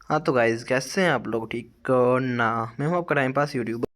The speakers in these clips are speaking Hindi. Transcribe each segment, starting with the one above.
हाँ तो गाइज कैसे हैं आप लोग? ठीक हो ना? मैं हूँ आपका टाइम पास यूट्यूबर।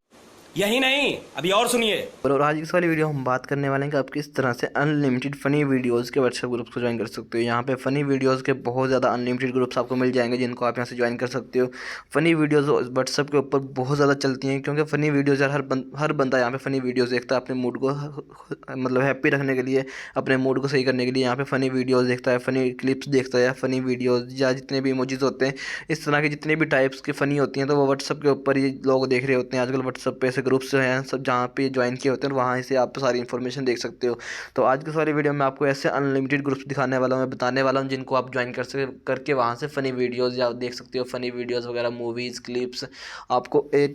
यही नहीं, अभी और सुनिए। और आज इस वाली वीडियो हम बात करने वाले हैं कि आप किस तरह से अनलिमिटेड फ़नी वीडियोस के व्हाट्सएप ग्रुप्स को ज्वाइन कर सकते हो। यहाँ पे फ़नी वीडियोस के बहुत ज़्यादा अनलिमिटेड ग्रुप्स आपको मिल जाएंगे जिनको आप यहाँ से ज्वाइन कर सकते हो। फ़नी वीडियोस व्हाट्सएप के ऊपर बहुत ज़्यादा चलती हैं क्योंकि फ़नी वीडियोज़ यार हर बंदा यहाँ पे फ़नी वीडियोज़ देखता है अपने मूड को मतलब हैप्पी रखने के लिए, अपने मूड को सही करने के लिए यहाँ पे फ़नी वीडियोज़ देखता है, फ़नी क्लिप्स देखता है या फ़नी वीडियोज़ या जितने भी इमोजीज होते हैं, इस तरह के जितने भी टाइप्स की फ़नी होती हैं तो वो व्हाट्सअप के ऊपर ही लोग देख रहे होते हैं। आजकल व्हाट्सअप पे ऐसे ग्रुप्स हैं सब जहाँ पे ज्वाइन किए होते हैं और वहाँ से आप सारी इन्फॉर्मेशन देख सकते हो। तो आज की सारी वीडियो में आपको ऐसे अनलिमिटेड ग्रुप्स दिखाने वाला हूँ, मैं बताने वाला हूँ जिनको आप ज्वाइन कर सके करके वहाँ से फ़नी वीडियोज़ या देख सकते हो फ़नी वीडियोज़ वगैरह, मूवीज़, क्लिप्स। आपको A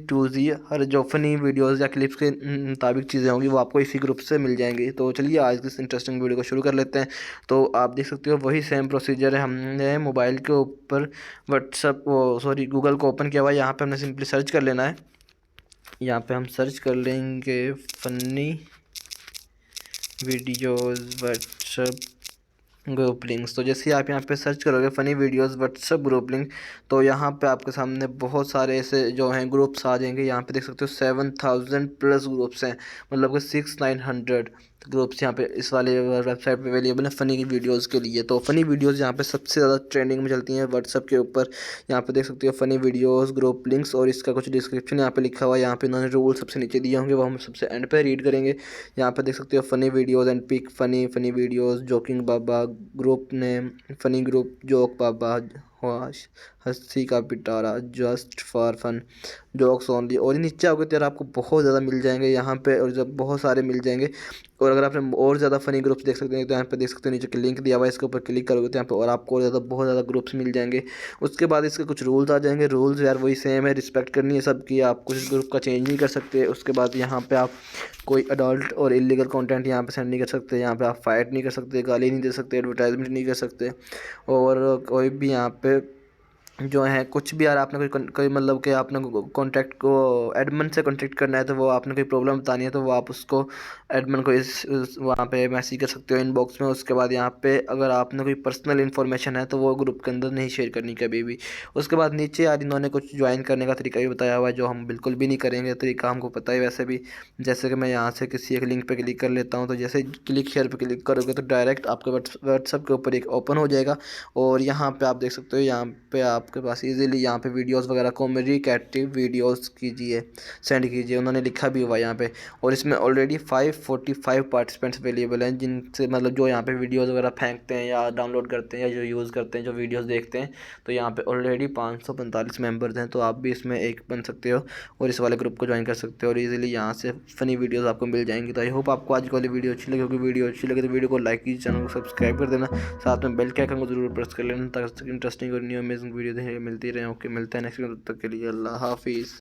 to Z हर जो फ़नी वीडियोज़ या क्लिप्स के मुताबिक चीज़ें होंगी वो आपको इसी ग्रुप से मिल जाएंगी। तो चलिए आज की इस इंटरेस्टिंग वीडियो को शुरू कर लेते हैं। तो आप देख सकते हो वही सेम प्रोसीजर है। हमने मोबाइल के ऊपर व्हाट्सअप वो सॉरी गूगल को ओपन किया हुआ है। यहाँ पे हमने सिंपली सर्च कर लेना है। यहाँ पे हम सर्च कर लेंगे funny videos WhatsApp group links. तो जैसे ही आप यहाँ पे सर्च करोगे funny videos WhatsApp group link, तो यहाँ पे आपके सामने बहुत सारे ऐसे जो हैं ग्रुप्स आ जाएंगे। यहाँ पे देख सकते हो 7000 प्लस ग्रुप्स हैं, मतलब कि 6900 ग्रुप्स यहाँ पे इस वाले वेबसाइट पे अवेलेबल है फ़नी वीडियोज़ के लिए। तो फ़नी वीडियोज़ यहाँ पे सबसे ज़्यादा ट्रेंडिंग में चलती हैं व्हाट्सएप के ऊपर। यहाँ पे देख सकते हो फ़नी वीडियोज़ ग्रुप लिंक्स और इसका कुछ डिस्क्रिप्शन यहाँ पे लिखा हुआ है। यहाँ पे इन्होंने रूल सबसे नीचे दिए होंगे, वो हम सबसे एंड पे रीड करेंगे। यहाँ पे देख सकते हो funny videos and pick funny videos, joking बाबा group name, funny group joke बाबा, हंसी का पिटारा, just for fun, jokes only. और ये नीचे आओगे तो यार आपको बहुत ज़्यादा मिल जाएंगे यहाँ पे, और जब बहुत सारे मिल जाएंगे। और अगर आपने और ज़्यादा फ़नी ग्रुप्स देख सकते हैं तो यहाँ पे देख सकते हो नीचे लिंक दिया हुआ है, इसके ऊपर क्लिक करोगे तो यहाँ पे और आपको और ज़्यादा बहुत ज़्यादा ग्रुप्स मिल जाएंगे। उसके बाद इसके कुछ रूल्स आ जाएंगे। रूल्स यार वही सेम है, रिस्पेक्ट करनी है सबकी, आप कुछ ग्रुप का चेंज नहीं कर सकते। उसके बाद यहाँ पे आप कोई अडल्ट और इलीगल कंटेंट यहाँ पे सेंड नहीं कर सकते। यहाँ पे आप फाइट नहीं कर सकते, गाली नहीं दे सकते, एडवर्टाइजमेंट नहीं कर सकते। और कोई भी यहाँ पे जो है कुछ भी यार आपने कोई मतलब कि आपने कॉन्टैक्ट को एडमिन से कॉन्टैक्ट करना है तो वो आपने कोई प्रॉब्लम बतानी है तो वो आप उसको एडमिन को इस वहाँ पे मैसेज कर सकते हो इनबॉक्स में। उसके बाद यहाँ पे अगर आपने कोई पर्सनल इन्फॉर्मेशन है तो वो ग्रुप के अंदर नहीं शेयर करनी कभी भी। उसके बाद नीचे यार इन्होंने कुछ ज्वाइन करने का तरीका भी बताया हुआ है जो हम बिल्कुल भी नहीं करेंगे, तरीका हमको पता है वैसे भी। जैसे कि मैं यहाँ से किसी एक लिंक पे क्लिक कर लेता हूँ, तो जैसे क्लिक शेयर पे क्लिक करोगे तो डायरेक्ट आपके व्हाट्सएप के ऊपर एक ओपन हो जाएगा। और यहाँ पे आप देख सकते हो यहाँ पे आपके पास इजीली यहाँ पे वीडियोस वगैरह कॉमेडी कैटिव वीडियोस कीजिए, सेंड कीजिए, उन्होंने लिखा भी हुआ है यहाँ पे। और इसमें ऑलरेडी 545 पार्टिसिपेंट्स अवेलेबल हैं जिनसे मतलब जो यहाँ पे वीडियोस वगैरह फेंकते हैं या डाउनलोड करते हैं या जो यूज़ करते हैं, जो वीडियोस देखते हैं। तो यहाँ पे ऑलरेडी 545 मेंबर्स हैं, तो आप भी इसमें एक बन सकते हो और इस वाले ग्रुप को ज्वाइन कर सकते हो और इजीली यहाँ से फ़नी वीडियोस आपको मिल जाएंगी। तो आई होप आपको आज की वाली वीडियो अच्छी लगी होगी। वीडियो अच्छी लगे तो वीडियो को लाइक कीजिए, चैनल को सब्सक्राइब कर देना, साथ में बेल के आइकन को जरूर प्रेस कर लेना ताकि इंटरेस्टिंग और न्यू अमेजिंग वीडियो देखने को मिलती रहे। ओके, मिलते हैं नेक्स्ट वीडियो, तब तक के लिए अल्लाह हाफिज़।